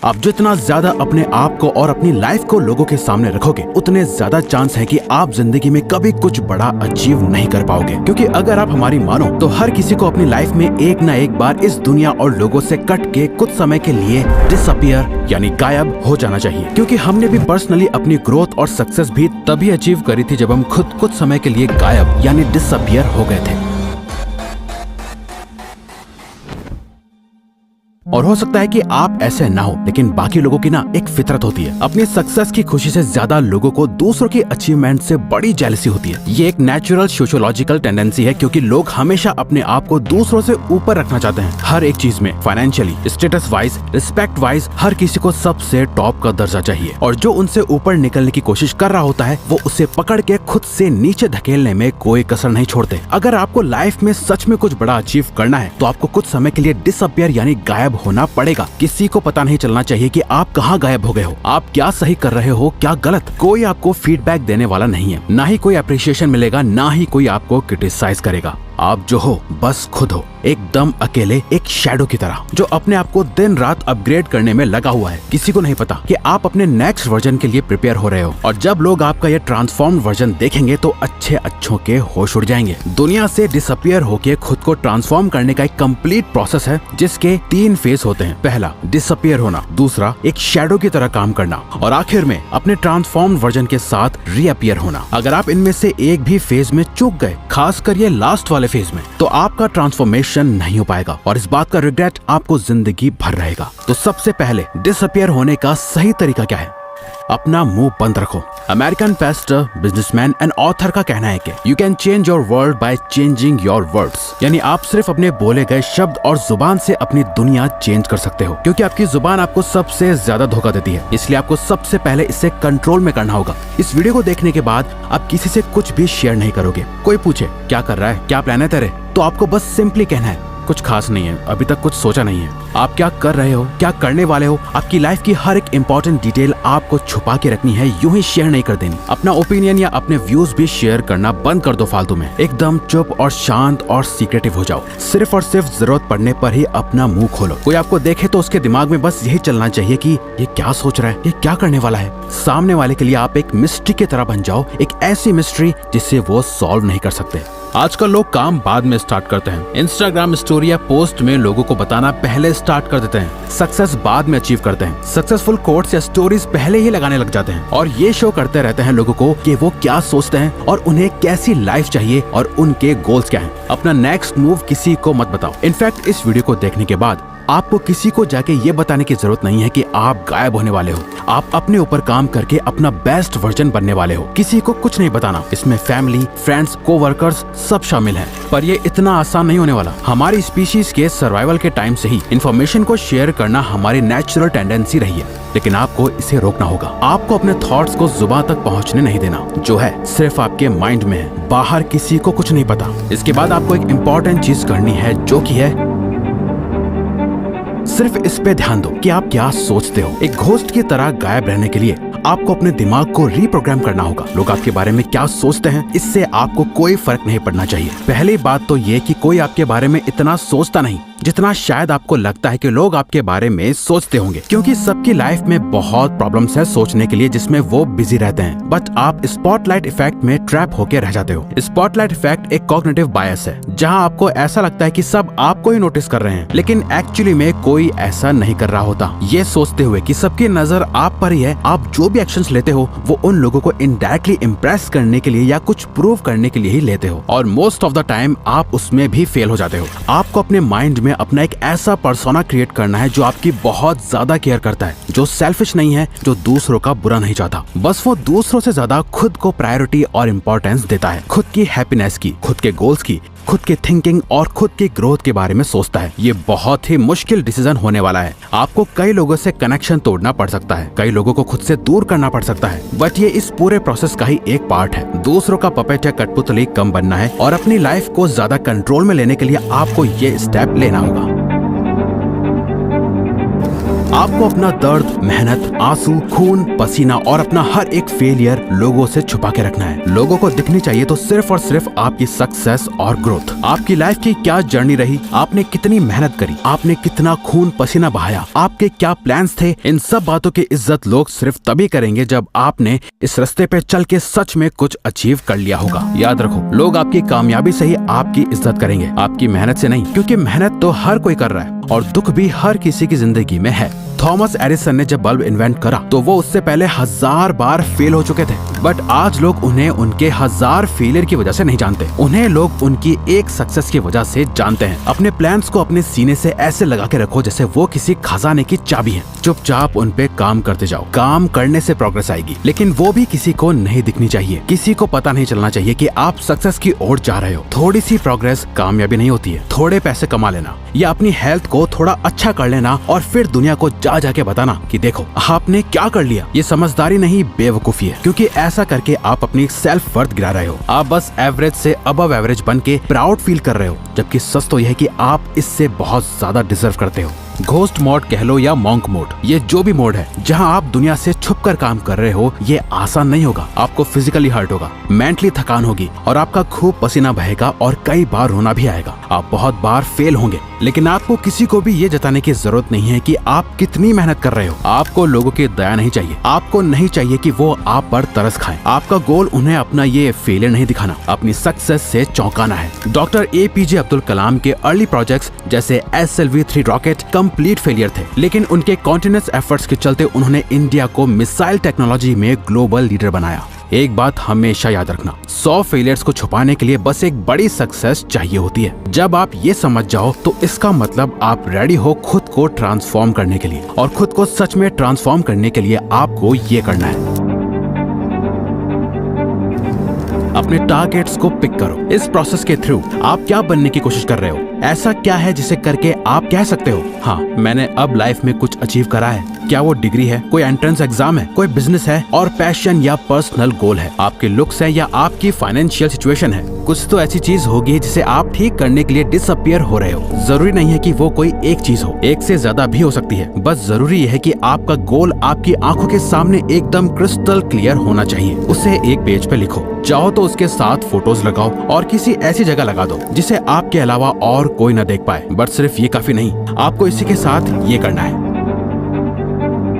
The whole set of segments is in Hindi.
आप जितना ज्यादा अपने आप को और अपनी लाइफ को लोगों के सामने रखोगे, उतने ज्यादा चांस है कि आप जिंदगी में कभी कुछ बड़ा अचीव नहीं कर पाओगे। क्योंकि अगर आप हमारी मानो तो हर किसी को अपनी लाइफ में एक ना एक बार इस दुनिया और लोगों से कट के कुछ समय के लिए डिसअपियर यानी गायब हो जाना चाहिए। क्योंकि हमने भी पर्सनली अपनी ग्रोथ और सक्सेस भी तभी अचीव करी थी जब हम खुद कुछ समय के लिए गायब यानी डिसअपियर हो गए थे। और हो सकता है कि आप ऐसे ना हो, लेकिन बाकी लोगों की ना एक फितरत होती है, अपनी सक्सेस की खुशी से ज्यादा लोगों को दूसरों की अचीवमेंट से बड़ी जेलसी होती है। ये एक नेचुरल सोशियोलॉजिकल टेंडेंसी है, क्योंकि लोग हमेशा अपने आप को दूसरों से ऊपर रखना चाहते हैं। हर एक चीज में, financially, status wise, respect wise, हर किसी को सबसे टॉप का दर्जा चाहिए। और जो उनसे ऊपर निकलने की कोशिश कर रहा होता है, वो उसे पकड़ के खुद से नीचे धकेलने में कोई कसर नहीं छोड़ते। अगर आपको लाइफ में सच में कुछ बड़ा अचीव करना है, तो आपको कुछ समय के लिए डिसअपियर यानी गायब होना पड़ेगा। किसी को पता नहीं चलना चाहिए कि आप कहाँ गायब हो गए हो, आप क्या सही कर रहे हो, क्या गलत। कोई आपको फीडबैक देने वाला नहीं है, ना ही कोई अप्रिशिएशन मिलेगा, ना ही कोई आपको क्रिटिसाइज करेगा। आप जो हो बस खुद हो, एकदम अकेले, एक शैडो की तरह, जो अपने आप को दिन रात अपग्रेड करने में लगा हुआ है। किसी को नहीं पता कि आप अपने नेक्स्ट वर्जन के लिए प्रिपेयर हो रहे हो। और जब लोग आपका ये ट्रांसफॉर्म्ड वर्जन देखेंगे तो अच्छों के होश उड़ जाएंगे। दुनिया से डिसअपियर होके खुद को ट्रांसफॉर्म करने का एक कंप्लीट प्रोसेस है, जिसके 3 फेज होते हैं। पहला, डिसअपियर होना, दूसरा, एक शैडो की तरह काम करना, और आखिर में अपने ट्रांसफॉर्म्ड वर्जन के साथ रीअपियर होना। अगर आप इनमें से एक भी फेज में चूक गए, खासकर ये लास्ट वाले फेज में, तो आपका ट्रांसफॉर्मेशन नहीं हो पाएगा और इस बात का रिग्रेट आपको जिंदगी भर रहेगा। तो सबसे पहले डिसअपियर होने का सही तरीका क्या है? अपना मुंह बंद रखो। American Pasteur, businessman and author का कहना है कि you can change your world by changing your words, यानी आप सिर्फ अपने बोले गए शब्द और जुबान से अपनी दुनिया चेंज कर सकते हो। क्योंकि आपकी जुबान आपको सबसे ज्यादा धोखा देती है, इसलिए आपको सबसे पहले इसे कंट्रोल में करना होगा। इस वीडियो को देखने के बाद आप किसी से कुछ भी शेयर नहीं करोगे। कोई पूछे क्या कर रहा है, क्या प्लान है तेरे, तो आपको बस सिंपली कहना है कुछ खास नहीं है, अभी तक कुछ सोचा नहीं है। आप क्या कर रहे हो, क्या करने वाले हो, आपकी लाइफ की हर एक इंपॉर्टेंट डिटेल आपको छुपा के रखनी है, यूं ही शेयर नहीं कर देनी। अपना ओपिनियन या अपने व्यूज भी शेयर करना बंद कर दो फालतू में। एकदम चुप और शांत और सीक्रेटिव हो जाओ। सिर्फ और सिर्फ जरूरत पड़ने पर ही अपना मुंह खोलो। कोई आपको देखे तो उसके दिमाग में बस यही चलना चाहिए कि ये क्या सोच रहा है, ये क्या करने वाला है। सामने वाले के लिए आप एक मिस्ट्री की तरह बन जाओ, एक ऐसी मिस्ट्री जिसे वो सॉल्व नहीं कर सकते। आजकल लोग काम बाद में स्टार्ट करते हैं। इंस्टाग्राम स्टोरी या पोस्ट में लोगों को बताना पहले स्टार्ट कर देते हैं। सक्सेस बाद में अचीव करते हैं। सक्सेसफुल कोट्स या स्टोरीज पहले ही लगाने लग जाते हैं और ये शो करते रहते हैं लोगों को कि वो क्या सोचते हैं और उन्हें कैसी लाइफ चाहिए और उनके गोल्स क्या हैं। अपना नेक्स्ट मूव किसी को मत बताओ। इनफैक्ट इस वीडियो को देखने के बाद आपको किसी को जाके ये बताने की जरूरत नहीं है कि आप गायब होने वाले हो। आप अपने ऊपर काम करके अपना बेस्ट वर्जन बनने वाले हो। किसी को कुछ नहीं बताना। इसमें फैमिली, फ्रेंड्स, कोवर्कर्स सब शामिल हैं। पर ये इतना आसान नहीं होने वाला। हमारी स्पीशीज के सर्वाइवल के टाइम से ही इंफॉर्मेशन को शेयर करना हमारी नेचुरल टेंडेंसी रही है, लेकिन आपको इसे रोकना होगा। आपको अपने थॉट्स को जुबान तक पहुंचने नहीं देना। जो है सिर्फ आपके माइंड में है, बाहर किसी को कुछ नहीं पता। इसके बाद आपको एक इम्पोर्टेंट चीज करनी है, जो की है सिर्फ इस पे ध्यान दो कि आप क्या सोचते हो। एक घोस्ट की तरह गायब रहने के लिए आपको अपने दिमाग को रीप्रोग्राम करना होगा। लोग आपके बारे में क्या सोचते हैं, इससे आपको कोई फर्क नहीं पड़ना चाहिए। पहली बात तो ये कि कोई आपके बारे में इतना सोचता नहीं जितना शायद आपको लगता है कि लोग आपके बारे में सोचते होंगे। क्योंकि सबकी लाइफ में बहुत प्रॉब्लम्स है सोचने के लिए, जिसमें वो बिजी रहते हैं। बट आप स्पॉटलाइट इफेक्ट में ट्रैप होकर रह जाते हो। स्पॉटलाइट इफेक्ट एक कॉग्निटिव बायस है, जहां आपको ऐसा लगता है कि सब आपको ही नोटिस कर रहे हैं, लेकिन एक्चुअली में कोई ऐसा नहीं कर रहा होता। ये सोचते हुए कि सबकी नजर आप पर ही है, आप जो भी एक्शंस लेते हो वो उन लोगों को इनडायरेक्टली इम्प्रेस करने के लिए या कुछ प्रूव करने के लिए ही लेते हो, और मोस्ट ऑफ द टाइम आप उसमें भी फेल हो जाते हो। आपको अपने माइंड में अपना एक ऐसा पर्सोना क्रिएट करना है जो आपकी बहुत ज्यादा केयर करता है, जो सेल्फिश नहीं है, जो दूसरों का बुरा नहीं चाहता। बस वो दूसरों से ज्यादा खुद को प्रायोरिटी और इम्पोर्टेंस देता है। खुद की हैप्पीनेस की, खुद के गोल्स की, खुद की थिंकिंग और खुद की ग्रोथ के बारे में सोचता है। ये बहुत ही मुश्किल डिसीजन होने वाला है। आपको कई लोगों से कनेक्शन तोड़ना पड़ सकता है, कई लोगों को खुद से दूर करना पड़ सकता है, बट ये इस पूरे प्रोसेस का ही एक पार्ट है। दूसरों का पपेट या कठपुतली कम बनना है और अपनी लाइफ को ज्यादा कंट्रोल में लेने के लिए आपको ये स्टेप लेना होगा। आपको अपना दर्द, मेहनत, आंसू, खून, पसीना और अपना हर एक फेलियर लोगों से छुपा के रखना है। लोगों को दिखनी चाहिए तो सिर्फ और सिर्फ आपकी सक्सेस और ग्रोथ। आपकी लाइफ की क्या जर्नी रही, आपने कितनी मेहनत करी, आपने कितना खून पसीना बहाया, आपके क्या प्लान्स थे, इन सब बातों की इज्जत लोग सिर्फ तभी करेंगे जब आपने इस रास्ते पे चल के सच में कुछ अचीव कर लिया होगा। याद रखो, लोग आपकी कामयाबी से ही आपकी इज्जत करेंगे, आपकी मेहनत से नहीं, क्योंकि मेहनत तो हर कोई कर रहा है और दुख भी हर किसी की जिंदगी में है। थॉमस एडिसन ने जब बल्ब इन्वेंट करा तो वो उससे पहले 1000 बार फेल हो चुके थे, बट आज लोग उन्हें उनके 1000 फेलियर की वजह से नहीं जानते, उन्हें लोग उनकी एक सक्सेस की वजह से जानते हैं। अपने प्लान्स को अपने सीने से ऐसे लगा के रखो जैसे वो किसी खजाने की चाबी है। चुपचाप उन पे काम करते जाओ, काम करने से प्रोग्रेस आएगी, लेकिन वो भी किसी को नहीं दिखनी चाहिए। किसी को पता नहीं चलना चाहिए कि आप सक्सेस की ओर जा रहे हो। थोड़ी सी प्रोग्रेस कामयाबी नहीं होती है। थोड़े पैसे कमा लेना या अपनी हेल्थ को थोड़ा अच्छा कर लेना और फिर दुनिया को जाके बताना कि देखो आपने क्या कर लिया, ये समझदारी नहीं, बेवकूफी है, क्योंकि ऐसा करके आप अपनी सेल्फ वर्थ गिरा रहे हो। आप बस एवरेज से अबव एवरेज बन के प्राउड फील कर रहे हो, जबकि सच तो यह है कि आप इससे बहुत ज्यादा डिजर्व करते हो। घोस्ट मोड कह लो या मॉन्क मोड, ये जो भी मोड है जहां आप दुनिया से छुपकर काम कर रहे हो, ये आसान नहीं होगा। आपको फिजिकली हर्ट होगा, मेंटली थकान होगी और आपका खूब पसीना बहेगा और कई बार रोना भी आएगा। आप बहुत बार फेल होंगे, लेकिन आपको किसी को भी ये जताने की जरूरत नहीं है कि आप कितनी मेहनत कर रहे हो। आपको लोगों की दया नहीं चाहिए, आपको नहीं चाहिए कि वो आप पर तरस खाएं। आपका गोल उन्हें अपना ये फेलियर नहीं दिखाना, अपनी सक्सेस से चौंकाना है। डॉक्टर APJ अब्दुल कलाम के अर्ली प्रोजेक्ट्स जैसे SLV-3 रॉकेट कंप्लीट फेलियर थे, लेकिन उनके कॉन्टिन्यूअस एफर्ट्स के चलते उन्होंने इंडिया को मिसाइल टेक्नोलॉजी में ग्लोबल लीडर बनाया। एक बात हमेशा याद रखना, 100 फेलियर्स को छुपाने के लिए बस एक बड़ी सक्सेस चाहिए होती है। जब आप ये समझ जाओ तो इसका मतलब आप रेडी हो खुद को ट्रांसफॉर्म करने के लिए, और खुद को सच में ट्रांसफॉर्म करने के लिए आपको ये करना है। अपने टारगेट्स को पिक करो। इस प्रोसेस के थ्रू आप क्या बनने की कोशिश कर रहे हो? ऐसा क्या है जिसे करके आप कह सकते हो, हाँ मैंने अब लाइफ में कुछ अचीव करा है? क्या वो डिग्री है, कोई एंट्रेंस एग्जाम है, कोई बिजनेस है और पैशन या पर्सनल गोल है, आपके लुक्स है या आपकी फाइनेंशियल सिचुएशन है? कुछ तो ऐसी चीज होगी जिसे आप ठीक करने के लिए डिसअपियर हो रहे हो। जरूरी नहीं है कि वो कोई एक चीज हो, एक से ज्यादा भी हो सकती है। बस जरूरी है कि आपका गोल आपकी आंखों के सामने एकदम क्रिस्टल क्लियर होना चाहिए। उसे एक पेज पे लिखो, चाहो तो उसके साथ फोटोज लगाओ और किसी ऐसी जगह लगा दो जिसे आपके अलावा और कोई न देख पाए। बट सिर्फ ये काफी नहीं, आपको इसी के साथ ये करना है।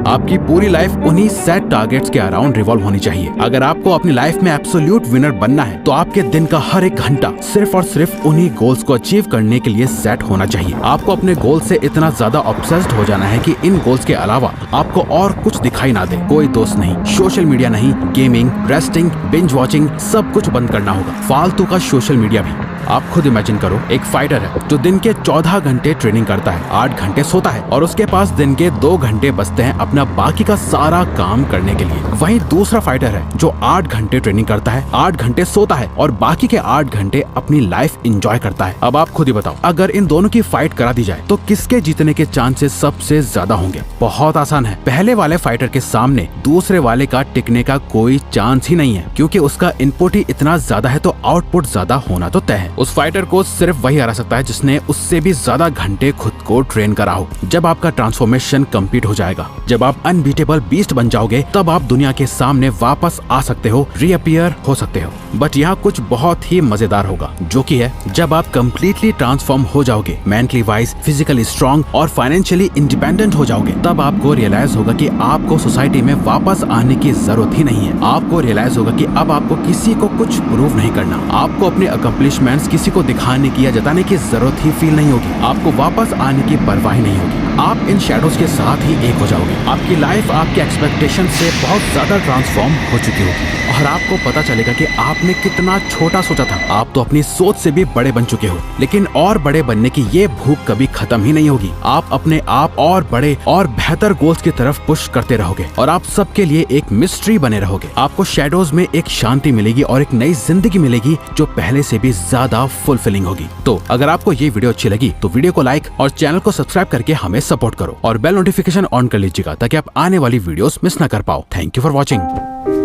आपकी पूरी लाइफ उन्हीं सेट टारगेट्स के अराउंड रिवॉल्व होनी चाहिए। अगर आपको अपनी लाइफ में एब्सोल्यूट विनर बनना है तो आपके दिन का हर एक घंटा सिर्फ और सिर्फ उन्हीं गोल्स को अचीव करने के लिए सेट होना चाहिए। आपको अपने गोल से इतना ज्यादा ऑब्सेस्ड हो जाना है कि इन गोल्स के अलावा आपको और कुछ दिखाई ना दे। कोई दोस्त नहीं, सोशल मीडिया नहीं, गेमिंग, रेस्टिंग, बिंज वॉचिंग, सब कुछ बंद करना होगा। फालतू का सोशल मीडिया भी। आप खुद इमेजिन करो, एक फाइटर है जो दिन के 14 घंटे ट्रेनिंग करता है, 8 घंटे सोता है और उसके पास दिन के 2 घंटे बचते हैं अपना बाकी का सारा काम करने के लिए। वहीं दूसरा फाइटर है जो 8 घंटे ट्रेनिंग करता है, 8 घंटे सोता है और बाकी के 8 घंटे अपनी लाइफ एंजॉय करता है। अब आप खुद ही बताओ, अगर इन दोनों की फाइट करा दी जाए तो किसके जीतने के चांसेस सबसे ज्यादा होंगे? बहुत आसान है, पहले वाले फाइटर के सामने दूसरे वाले का टिकने का कोई चांस ही नहीं है, क्योंकि उसका इनपुट ही इतना ज्यादा है तो आउटपुट ज्यादा होना तो तय है। उस फाइटर को सिर्फ वही हरा सकता है जिसने उससे भी ज्यादा घंटे खुद को ट्रेन करा हो। जब आपका ट्रांसफॉर्मेशन कंप्लीट हो जाएगा, जब आप अनबीटेबल बीस्ट बन जाओगे, तब आप दुनिया के सामने वापस आ सकते हो, रीअपियर हो सकते हो। बट यहाँ कुछ बहुत ही मजेदार होगा, जो कि है जब आप कम्प्लीटली ट्रांसफॉर्म हो जाओगे, मेंटली वाइज, फिजिकली स्ट्रॉन्ग और फाइनेंशियली इंडिपेंडेंट हो जाओगे, तब आपको रियलाइज होगा कि आपको सोसाइटी में वापस आने की जरूरत ही नहीं है। आपको रियलाइज होगा कि अब आपको किसी को कुछ प्रूव नहीं करना, आपको अपने अकम्प्लिशमेंट्स किसी को दिखाने की या जताने की जरूरत ही फील नहीं होगी। आपको वापस आने की परवाह नहीं होगी। आप इन शैडोज के साथ ही एक हो जाओगे। आपकी लाइफ आपके एक्सपेक्टेशन से बहुत ज्यादा ट्रांसफॉर्म हो चुकी होगी और आपको पता चलेगा कि आपने कितना छोटा सोचा था। आप तो अपनी सोच से भी बड़े बन चुके हो, लेकिन और बड़े बनने की ये भूख कभी खत्म ही नहीं होगी। आप अपने आप और बड़े और बेहतर गोल्स की तरफ पुश करते रहोगे और आप सबके लिए एक मिस्ट्री बने रहोगे। आपको शैडोज में एक शांति मिलेगी और एक नई जिंदगी मिलेगी जो पहले से भी ज्यादा फुलफिलिंग होगी। तो अगर आपको ये वीडियो अच्छी लगी तो वीडियो को लाइक और चैनल को सब्सक्राइब करके हमें सपोर्ट करो और बेल नोटिफिकेशन ऑन कर लीजिएगा ताकि आप आने वाली वीडियोस मिस ना कर पाओ। Thank you for watching.